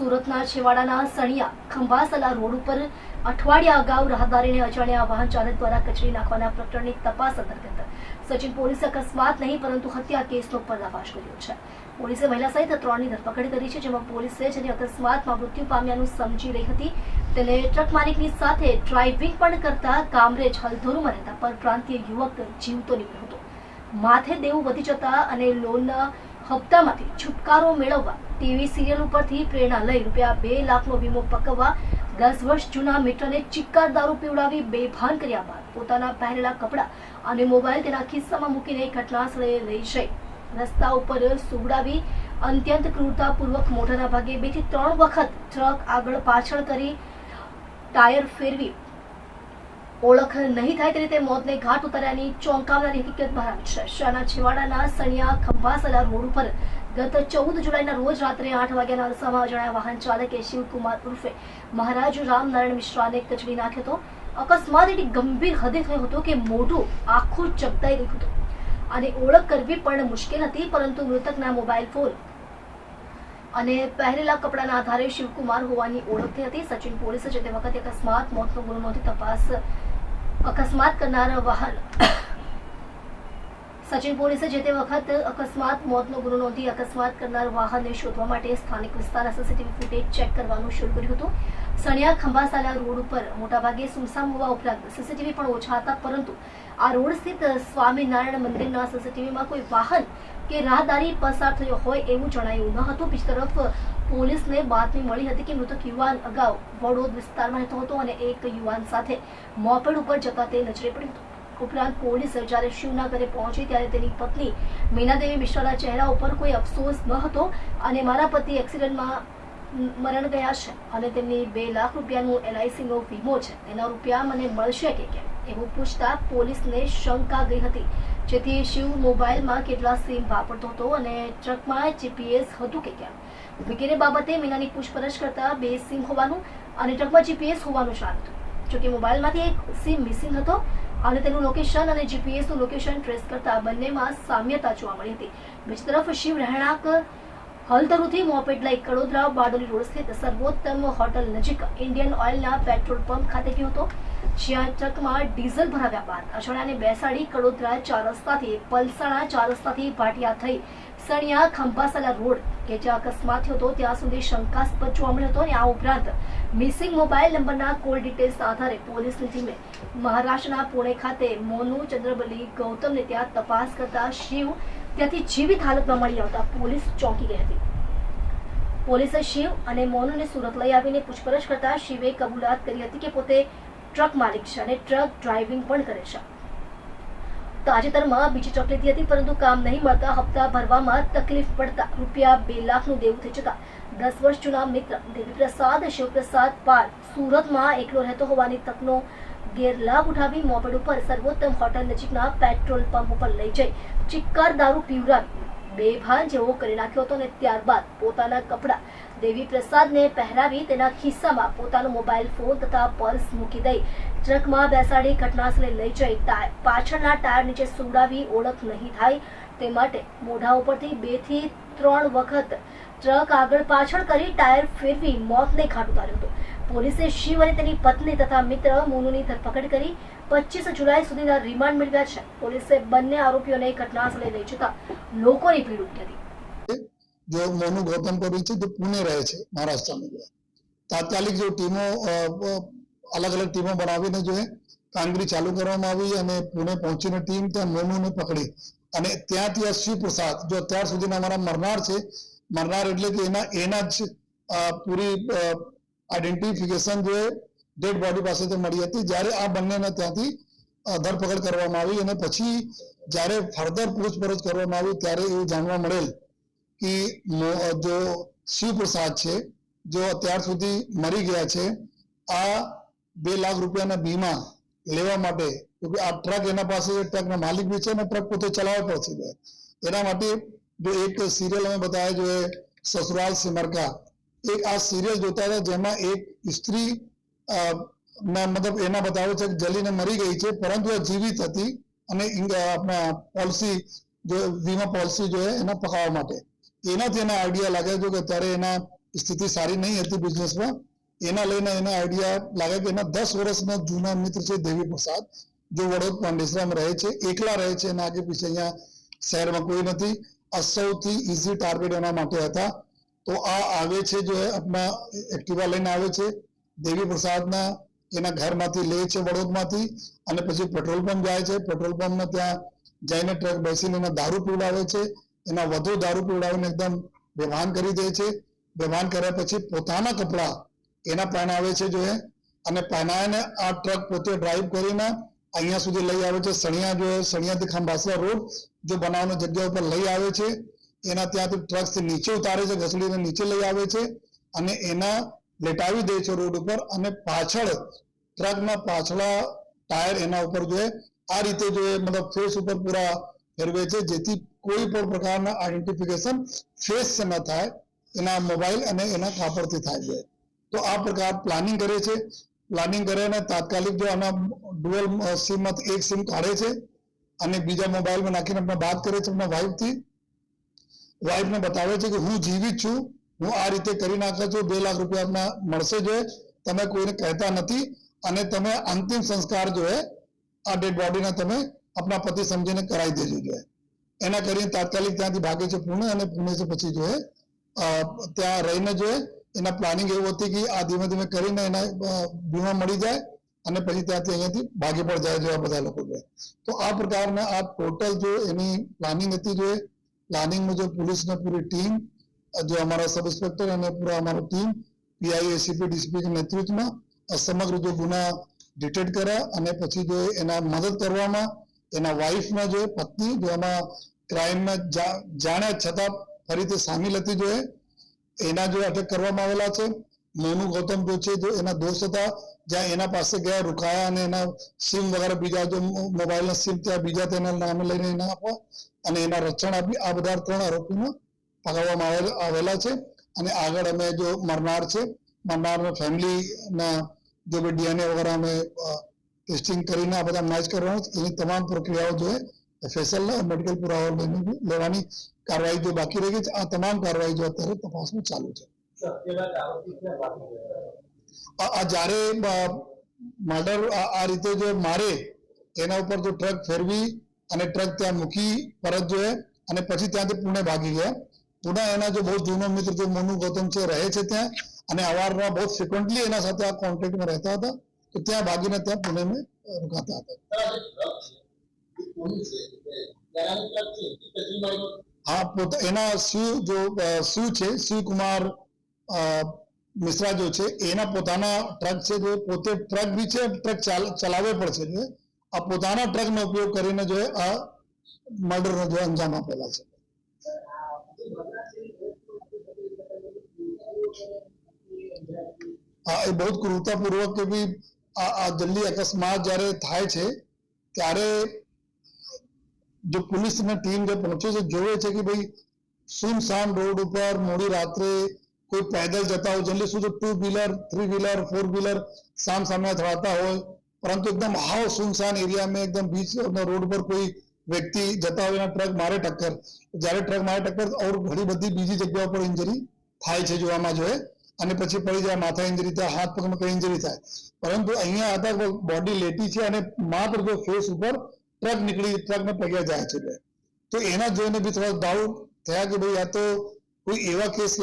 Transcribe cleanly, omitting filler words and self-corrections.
સુરતના છેવાડાના સણિયા ખંભાસલા રોડ ઉપર અઠવાડિયા અગાઉ રાહદારીને અજાણ્યા વાહન ચાલક દ્વારા કચરી નાખવાના પ્રકરણની તપાસ અંતર્ગત સચિન પોલીસે અકસ્માત નહીં પરંતુ હત્યા કેસનો પર્દાફાશ કર્યો છે. પોલીસે મહિલા સહિત 3ની ધરપકડ કરી છે, જેમાં પોલીસે જેને અકસ્માતમાં મૃત્યુ પામ્યાનું સમજી રહી હતી તેને ટ્રક માલિકની સાથે ડ્રાઇવિંગ પણ કરતા કામરેજ હલધોરુમાં રહેતા પરપ્રાંતીય યુવક જીવતો નીકળ્યો હતો. માથે દેવું વધી જતા અને લોનના હપ્તામાંથી છુટકારો મેળવવા ટીવી સિરિયલ ઉપરથી પ્રેરણા લઈ ₹2 લાખનો વીમો પકવવા 10 વર્ષ જૂના મિત્રને ચિક્કાર દારૂ પીવડાવી બેભાન કર્યા બાદ પોતાના પહેરેલા કપડાં અને મોબાઈલ તેના ખિસ્સામાં મૂકીને ઘટના સ્થળે લઈ જઈ રસ્તા ઉપર સુવડાવી અત્યંત ક્રૂરતાપૂર્વક મોઢાના ભાગે 2 થી 3 વખત ટ્રક આગળ પાછળ કરી ટાયર ફેરવી ઓળખ નહીં થાય તે રીતે મોતને ઘાટ ઉતાર્યાની ચોંકાવનારી હકીકત બહાર આવી છે. શહેરના છેવાડાના સણિયા ખંભાસલા રોડ ઉપર ગત 14 જુલાઈના રોજ રાત્રે 8 વાગ્યાના અરસામાં અજાણ્યા વાહન ચાલકે શિવકુમાર ઉર્ફે મહારાજ રામનારાયણ મિશ્રાને કચડી નાખ્યો હતો. અકસ્માત એટલી ગંભીર હદે થયો હતો કે મોઢું આખું ચગદાઈ ગયું હતું અને ઓળખ કરવી પણ મુશ્કેલ હતી, પરંતુ મૃતકના મોબાઈલ ફોન અને પહેરેલા કપડાના આધારે શિવકુમાર હોવાની ઓળખ થઈ હતી. સચિન પોલીસે જે તે વખતે અકસ્માત મોતનો ગુનો નોંધી અકસ્માત કરનાર વાહનને શોધવા માટે સ્થાનિક વિસ્તારના સીસીટીવી ફૂટેજ ચેક કરવાનું શરૂ કર્યું હતું. સણિયા ખંભાસાલા રોડ ઉપર મોટાભાગે સુમસામ હોવા ઉપરાંત સીસીટીવી પણ ઓછા હતા, પરંતુ આ રોડ સ્થિત સ્વામિનારાયણ મંદિરના સીસીટીવીમાં કોઈ વાહન કે રાહદારી પસાર થયો હોય એવું જણાયું ન હતું. બીજી તરફ પોલીસને બાતમી મળી હતી કે મૃતક યુવાન અગાઉ વડોદ વિસ્તારમાં રહેતો હતો અને એક યુવાન સાથે મોપેડ ઉપર જતા તે નજરે પડ્યો હતો. ઉપરાંત પોલીસ જ્યારે શિવના ઘરે પહોંચી ત્યારે તેની પત્ની મીનાદેવી મિશ્રાના ચહેરા ઉપર કોઈ અફસોસ ન હતો અને મારા પતિ એક્સિડન્ટમાં મરણ ગયા છે અને તેમની ₹2 લાખ રૂપિયાનું LICનો વીમો છે, તેના રૂપિયા મને મળશે કે કેમ એવું પૂછતા પોલીસને શંકા ગઈ હતી, જેથી શિવ મોબાઈલમાં કેટલા સિમ વાપરતો હતો અને ટ્રકમાં GPS હતું કે કેમ વગેરે બાબતે મીનાની પૂછપરછ કરતા 2 સિમ હોવાનું અને ટ્રકમાં GPS હોવાનું જાણ્યું હતું. જોકે મોબાઈલમાંથી એક સિમ મિસિંગ હતો અને તેનું લોકેશન અને GPS નું લોકેશન ટ્રેસ કરતા બંનેમાં સામ્યતા જોવા મળી હતી. બીજી તરફ શિવ રહેણાંક હલધરુથી મોપેડ લઈ કડોદરા બારડોલી રોડ સ્થિત સર્વોત્તમ હોટલ નજીક ઇન્ડિયન ઓઇલના પેટ્રોલ પંપ ખાતે ગયો હતો, જ્યાં ટ્રકમાં ડીઝલ ભરાવ્યા બાદ અજાણ્યાને બેસાડી કડોદરા 4 રસ્તાથી પલસાણા 4 રસ્તાથી ભાટિયા થઈ સણિયા ખંભાસલા રોડ કે જ્યાં અકસ્માત થયો હતો ત્યાં સુધી શંકાસ્પદ જોવા મળ્યો હતો. અને આ ઉપરાંત મિસિંગ મોબાઈલ નંબરના કોલ ડિટેલ્સ આધારે પોલીસની ટીમે મહારાષ્ટ્રના પુણે ખાતે મોનુ ચંદ્રબલી ગૌતમને ત્યાં તપાસ કરતા શિવ ત્યાંથી જીવિત હાલતમાં મળી આવતા પોલીસ ચોંકી ગઈ હતી. પોલીસે શિવ અને મોનુને સુરત લઈ આવીને પૂછપરછ કરતા શિવે કબૂલાત કરી હતી કે પોતે ટ્રક માલિક છે અને ટ્રક ડ્રાઇવિંગ પણ કરે છે. તાજેતરમાં બીજી ટ્રક લીધી હતી, પરંતુ કામ નહીં મળતા હપ્તા ભરવામાં તકલીફ પડતા ₹2 લાખનું દેવું થઈ જતા 10 વર્ષ જૂના મિત્ર દેવીપ્રસાદ શિવપ્રસાદ પાલ સુરતમાં એકલો રહેતો હોવાની તકનો ગેરલાભ ઉઠાવી મોપેડ ઉપર સર્વોત્તમ હોટલ નજીકના પેટ્રોલ પંપ ઉપર લઈ જઈ ચિક્કાર દારૂ પીવડાવી બેભાન જેવો કરી નાખ્યો હતો અને ત્યારબાદ પોતાના કપડાં દેવી પ્રસાદને પહેરાવી તેના ખિસ્સામાં પોતાનો મોબાઈલ ફોન તથા પર્સ મૂકી દઈ ટ્રકમાં બેસાડી ઘટનાસ્થળે લઈ જઈ પાછળના ટાયર નીચે સુવડાવી ઓળખ નહીં થાય તે માટે મોઢા ઉપરથી 2 થી 3 વખત ટ્રક આગળ પાછળ કરી ટાયર ફેરવી મોતને ઘાટ ઉતાર્યો હતો. પોલીસે શિવ અને તેની પત્ની તથા મિત્ર મોનુની ધરપકડ કરી 25 જુલાઈ સુધીના રિમાન્ડ મેળવ્યા છે. પોલીસે બંને આરોપીઓને ઘટનાસ્થળે લઈ જતા લોકોની ભીડ ઉમટી હતી. जो मोनू गौतम को बीच जो पुणे रहे थे महाराष्ट्र में, तात्कालिक जो टीमों अलग अलग टीमों बनावीने जो है कामगीरी चालू કરવામાં આવી અને પુણે પહોંચીને ટીમ ત્યાં મોનુને પકડી અને ત્યાંથી શિવ પ્રસાદ જો અત્યાર સુધીના અમારા મરનાર છે, મરનાર એટલે કે એના જ પૂરી આઈડેન્ટિફિકેશન જે ડેડ બોડી પાસેથી મળી હતી. જ્યારે આ બંનેને ત્યાંથી ધરપકડ કરવામાં આવી અને પછી જ્યારે ફર્ધર પૂછપરછ કરવામાં આવી ત્યારે એવું જાણવા મળેલ કે જો શિવ પ્રસાદ છે જો અત્યાર સુધી મરી ગયા છે, આ ₹2 લાખ રૂપિયાના બીમા લેવા માટે આ ટ્રક એના પાસે ટ્રકના માલિક બી છે અને ટ્રક પોતે ચલાવે પણ છે, એના માટે જો એક સિરિયલ અમે બતાવ્યા જો સસુરાલ સિમરકા, એક આ સિરિયલ જોતા હતા જેમાં એક સ્ત્રી મતલબ એના બતાવે છે કે જલીને મરી ગઈ છે પરંતુ આ જીવિત હતી અને આપણા પોલિસી જો વીમા પોલિસી જો એના પકાવવા માટે એનાથી એના આઈડિયા લાગે છે કે ત્યારે એના સ્થિતિ સારી નહીં હતી બિઝનેસમાં. એના લઈને એને આઈડિયા લાગે કે એના 10 વર્ષના જૂના મિત્ર છે દેવી પ્રસાદ, જો વડોદ પાંડેસરામાં રહે છે, એકલા રહે છે, એના આગે પીછે અહીંયા શહેરમાં કોઈ નથી. આ સૌથી ઇઝી ટાર્ગેટ એના માટે હતા. તો આ આવે છે જો આપણા એક્ટિવા લઈને આવે છે, દેવી પ્રસાદના એના ઘરમાંથી લે છે વડોદમાંથી, અને પછી પેટ્રોલ પંપ જાય છે. પેટ્રોલ પંપમાં ત્યાં જઈને ટ્રક બેસીને એના દારૂ પીવડાવે છે. એના વધુ દારૂ પીવડાવીને એકદમ બેભાન કરી દે છે. બેભાન કર્યા પછી પોતાના કપડા એના પહેરાવે છે જો અને પહેરાવીને આ ટ્રક પોતે ડ્રાઈવ કરીને અહીંયા સુધી લઈ આવે છે. સણિયા જો સણિયાથી ખંભાસરા રોડ જો બનાવવાની જગ્યા ઉપર લઈ આવે છે. એના ત્યાંથી ટ્રકથી નીચે ઉતારે છે, ઘસડીને નીચે લઈ આવે છે અને એના લેટાવી દે છે રોડ ઉપર, અને પાછળ ટ્રકના પાછલા ટાયર એના ઉપર જો આ રીતે જો મતલબ ફેસ ઉપર પૂરા ફેરવે છે, જેથી કોઈ પણ પ્રકારના આઈડેન્ટિફિકેશન ફેસ ન થાય, એના મોબાઈલ અને એના કાપડથી થાય છે. તો આ પ્રકાર પ્લાનિંગ કરે છે. પ્લાનિંગ કરીને તાત્કાલિક જો આના ડુઅલ સિમમાંથી એક સિમ કાઢે છે અને બીજા મોબાઈલમાં નાખીને આપણે વાત કરે છે આપણા વાઈફથી. વાઈફને બતાવે છે કે હું જીવિત છું, હું આ રીતે કરી નાખું છું, 2 લાખ રૂપિયા આપના મળશે જો તમે કોઈને કહેતા નથી, અને તમે અંતિમ સંસ્કાર જો આ ડેડ બોડીના તમે આપણા પતિ સમજીને કરાવી દેજો જો. એના કરીને તાત્કાલિક ત્યાંથી ભાગે છે પુણે, અને પુણેથી પછી જો ત્યાં રહીને જો એના પ્લાનિંગ એવું હતી કે આ ધીમે ધીમે કરીને એના વીમા મળી જાય અને પછી ત્યાંથી અહીંયાથી ભાગી પણ જાય જો આ બધા લોકો જો. તો આ પ્રકારના આ ટોટલ જો એની પ્લાનિંગ હતી જો. પ્લાનિંગમાં જો પોલીસની પૂરી ટીમ, જો અમારા સબ ઇન્સ્પેક્ટર અને પૂરા અમારો ટીમ પીઆઈ, એસીપી, ડીસીપી કે નેતૃત્વમાં સમગ્ર જો ગુના ડિટેક્ટ કર્યા, અને પછી જો એના મદદ કરવામાં એના વાઈફના જો પત્ની જો એમાં ક્રાઇમમાં જાણ્યા છતાં ફરીથી સામેલ હતી જો એના જો અટક કરવામાં આવેલા છે. મોનુ ગૌતમ જો છે જો એના દોસ્ત હતા, જ્યાં એના પાસે ગયા, રોકાયા અને એના સિમ વગેરે બીજા જો મોબાઈલના સિમ ત્યાં બીજા તેના નામે લઈને એના આપવા અને એના રક્ષણ આપી. આ બધા 3 આરોપીને પકડવામાં આવેલા છે. અને આગળ અમે જો મરનાર છે, મરનારના ફેમિલીના જો ડીએનએ વગેરે અમે ટેસ્ટિંગ કરીને આ બધા મેચ કરવાનું, એની તમામ પ્રક્રિયાઓ જો FSL મેડિકલ પુરાવા લેવાની કાર્યવાહી જો બાકી રહી ગઈ છે. આ તમામ કાર્યવાહી જો અત્યારે તપાસમાં ચાલુ છે. આ જ્યારે મર્ડર આ રીતે જો મારે એના ઉપર જો ટ્રક ફેરવી અને ટ્રક ત્યાં મૂકી પરત જો અને પછી ત્યાંથી પુણે ભાગી ગયા. પુણે એના જો બહુ જૂનો મિત્ર જો મોનુ ગૌતમ છે રહે છે ત્યાં, અને અવારનવાર બહુ ફ્રિકવન્ટલી એના સાથે આ કોન્ટેક્ટમાં રહેતા હતા. તો ત્યાં ભાગીને ત્યાં પુણેમાં રોકાતા હતા. હા, એના શિવ છે, શિવકુમાર મિશ્રા જો છે, એના પોતાના ટ્રક છે જો પોતે ટ્રક બી છે, ટ્રક ચલાવે પણ છે જો. આ પોતાના ટ્રકનો ઉપયોગ કરીને જો આ મર્ડરનો જો અંજામ આપેલા છે. હા, એ બહુ ક્રૂરતાપૂર્વક કે ભી આ જલ્દી અકસ્માત જ્યારે થાય છે ત્યારે જો પોલીસની ટીમ જે પહોંચે છે જોવે છે કે ભાઈ સુનસાન રોડ ઉપર મોડી રાત્રે કોઈ પેદલ જતા હોય, જલ્દી શું 2 વ્હીલર, 3 વ્હીલર, 4 વ્હીલર સામે અથડાતા હોય, પરંતુ એકદમ હાવ સુનસાન એરિયામાં એકદમ બીચ રોડ પર કોઈ વ્યક્તિ જતા હોય, ટ્રક મારે ટક્કર. જ્યારે ટ્રક મારે ટક્કર ઓર ઘણી બધી બીજી જગ્યાઓ પર ઇન્જરી થાય છે જોવામાં જોઈએ, અને પછી પડી જાય, માથા ઇન્જરી થાય, હાથ પગમાં કઈ ઇન્જરી થાય. પરંતુ અહીંયા હતા બોડી લેટી છે અને માત્ર જો ફેસ ઉપર ટ્રક નીકળી ટ્રકને પગ્યા જાય છે. તો એના જોઈને બી થોડા ડાઉટ થયા કે ભાઈ આ તો કોઈ એવા કેસ